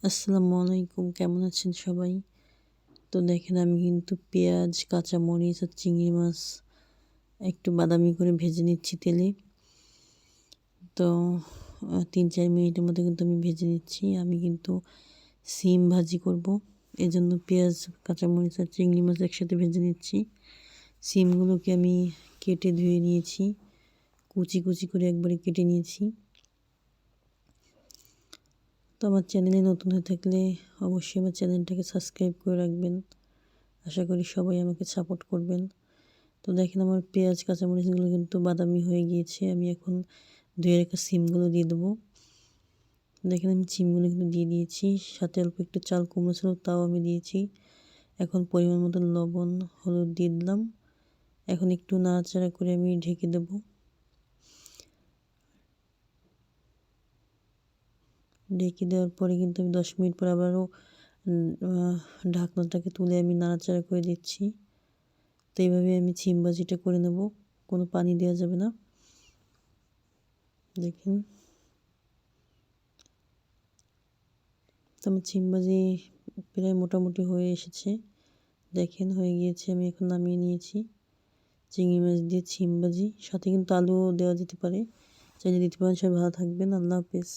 আসসালামু আলাইকুম, কেমন আছেন সবাই? তো দেখেন আমি কিন্তু পেঁয়াজ, কাঁচামরিচ আর চিংড়ি মাছ একটু বাদামি করে ভেজে নিচ্ছি তেলে। তো ৩-৪ মিনিটের মধ্যে কিন্তু আমি ভেজে নিচ্ছি। আমি কিন্তু সিম ভাজি করব। এজন্য পেঁয়াজ, কাঁচামরিচ আর চিংড়ি মাছ একসাথে ভেজে নিচ্ছি। সিমগুলোকে আমি কেটে ধুয়ে নিয়েছি, কুচি কুচি করে একবারে কেটে নিয়েছি। তো আমার চ্যানেলে নতুন হয়ে থাকলে অবশ্যই আমার চ্যানেলটাকে সাবস্ক্রাইব করে রাখবেন। আশা করি সবাই আমাকে সাপোর্ট করবেন। তো দেখেন আমার পেঁয়াজ কাঁচামরিচগুলো কিন্তু বাদামি হয়ে গিয়েছে। আমি এখন ধুয়ে রাখা সিমগুলো দিয়ে দেবো। দেখেন আমি সিমগুলো কিন্তু দিয়ে দিয়েছি, সাথে অল্প একটু চাল কুমড়ো ছিল তাও আমি দিয়েছি। এখন পরিমাণ মতো লবণ হলুদ দিয়ে দিলাম। এখন একটু নাড়াচাড়া করে আমি ঢেকে দেবো। ঢেকে দেওয়ার পরে কিন্তু আমি 10 মিনিট পর আবারও ঢাকনাটাকে তুলে আমি নাড়াচাড়া করে দিচ্ছি। তো এইভাবে আমি সিম ভাজিটা করে নেব, কোনো পানি দেওয়া যাবে না। দেখেন তো আমার সিম ভাজি প্রায় মোটামুটি হয়ে এসেছে। দেখেন হয়ে গিয়েছে, আমি এখন নামিয়ে নিয়েছি। চিংড়ি মাছ দিয়ে সিম ভাজি, সাথে কিন্তু আলুও দেওয়া যেতে পারে, চাইলে দিতে পারেন। সবাই ভালো থাকবেন, আল্লাহ হাফেজ।